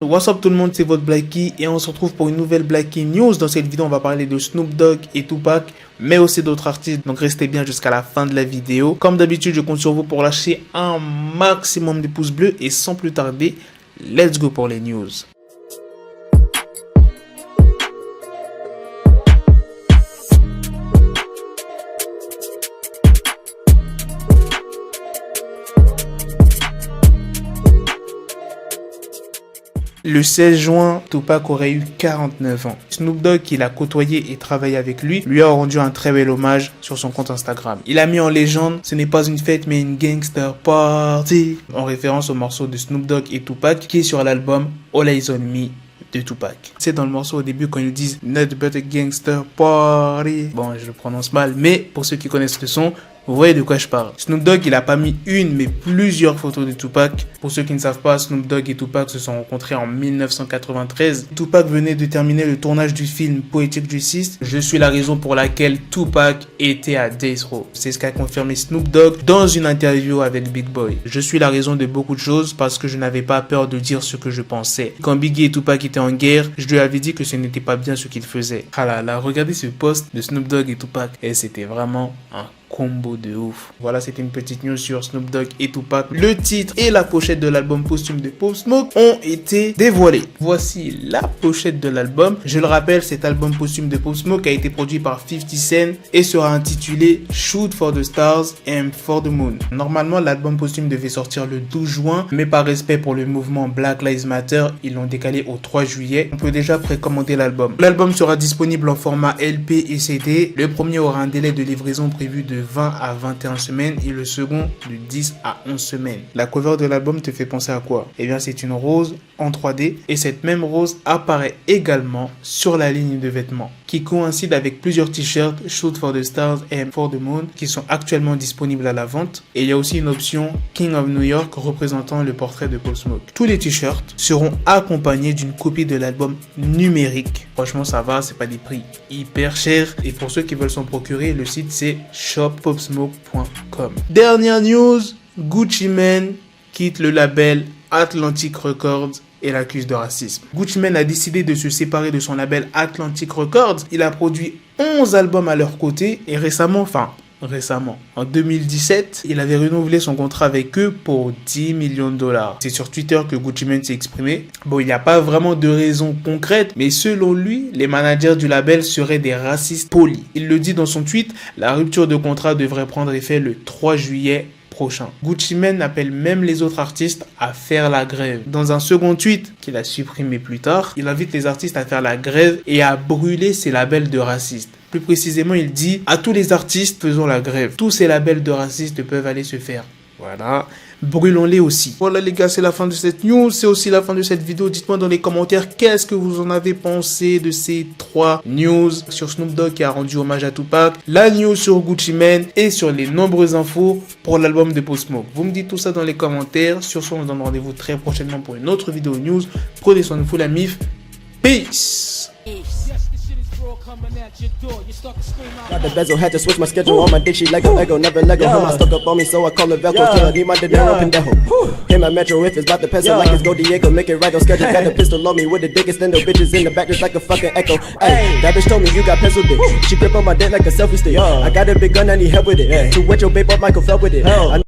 What's up tout le monde, c'est votre Blacky et on se retrouve pour une nouvelle Blacky News. Dans cette vidéo, on va parler de Snoop Dogg et Tupac, mais aussi d'autres artistes, donc restez bien jusqu'à la fin de la vidéo. Comme d'habitude, je compte sur vous pour lâcher un maximum de pouces bleus et sans plus tarder, let's go pour les news. Le 16 juin, Tupac aurait eu 49 ans. Snoop Dogg, qui l'a côtoyé et travaillé avec lui, lui a rendu un très bel hommage sur son compte Instagram. Il a mis en légende « Ce n'est pas une fête mais une gangster party » en référence au morceau de Snoop Dogg et Tupac qui est sur l'album All Eyes on Me de Tupac. C'est dans le morceau au début quand ils disent « Not but a gangster party ». Bon, je le prononce mal, mais pour ceux qui connaissent le son, vous voyez de quoi je parle. Snoop Dogg, il a pas mis une, mais plusieurs photos de Tupac. Pour ceux qui ne savent pas, Snoop Dogg et Tupac se sont rencontrés en 1993. Tupac venait de terminer le tournage du film Poetic Justice. Je suis la raison pour laquelle Tupac était à Death Row. C'est ce qu'a confirmé Snoop Dogg dans une interview avec Big Boy. Je suis la raison de beaucoup de choses parce que je n'avais pas peur de dire ce que je pensais. Quand Biggie et Tupac étaient en guerre, je lui avais dit que ce n'était pas bien ce qu'ils faisaient. Ah là là, regardez ce post de Snoop Dogg et Tupac. Et c'était vraiment un combo de ouf. Voilà, c'était une petite news sur Snoop Dogg et Tupac. Le titre et la pochette de l'album posthume de Pop Smoke ont été dévoilés. Voici la pochette de l'album. Je le rappelle, cet album posthume de Pop Smoke a été produit par 50 Cent et sera intitulé Shoot for the Stars, Aim for the Moon. Normalement, l'album posthume devait sortir le 12 juin, mais par respect pour le mouvement Black Lives Matter, ils l'ont décalé au 3 juillet. On peut déjà précommander l'album. L'album sera disponible en format LP et CD. Le premier aura un délai de livraison prévu de 20 à 21 semaines et le second de 10 à 11 semaines. La cover de l'album te fait penser à quoi? Eh bien, c'est une rose en 3D et cette même rose apparaît également sur la ligne de vêtements qui coïncide avec plusieurs t-shirts Shoot for the Stars and for the Moon qui sont actuellement disponibles à la vente. Et il y a aussi une option King of New York représentant le portrait de Pop Smoke. Tous les t-shirts seront accompagnés d'une copie de l'album numérique. Franchement, ça va, c'est pas des prix hyper chers. Et pour ceux qui veulent s'en procurer, le site c'est shoppopsmoke.com. Dernière news, Gucci Mane quitte le label Atlantic Records et l'accuse de racisme. Gucci Mane a décidé de se séparer de son label Atlantic Records. Il a produit 11 albums à leur côté et récemment, en 2017, il avait renouvelé son contrat avec eux pour 10 millions de dollars. C'est sur Twitter que Gucci Mane s'est exprimé. Bon, il n'y a pas vraiment de raison concrète, mais selon lui, les managers du label seraient des racistes polis. Il le dit dans son tweet, la rupture de contrat devrait prendre effet le 3 juillet prochain. Gucci Mane appelle même les autres artistes à faire la grève. Dans un second tweet qu'il a supprimé plus tard, il invite les artistes à faire la grève et à brûler ces labels de racistes. Plus précisément, il dit à tous les artistes faisons la grève. Tous ces labels de racistes peuvent aller se faire. Voilà. Brûlons-les aussi. Voilà les gars, c'est la fin de cette news. C'est aussi la fin de cette vidéo. Dites-moi dans les commentaires qu'est-ce que vous en avez pensé de ces 3 news sur Snoop Dogg qui a rendu hommage à Tupac, la news sur Gucci Mane et sur les nombreuses infos pour l'album de Pop Smoke. Vous me dites tout ça dans les commentaires. Sur ce, on se donne rendez-vous très prochainement pour une autre vidéo news. Prenez soin de vous la mif. Peace. Got the bezel, had to switch my schedule on my dick, she Lego, never Lego. Her stuck up on me, so I call it Velcro. Till I need my dinero pendejo. Hit my metro if it's about the peso, like it's Go Diego. Make it right on schedule. Got the pistol on me with the dick, extend the bitches in the back just like a fucking echo. Ay, that bitch told me you got pencil dick. She grip on my dick like a selfie stick. I got a big gun, I need help with it. To wet your babe up, Michael fell with it.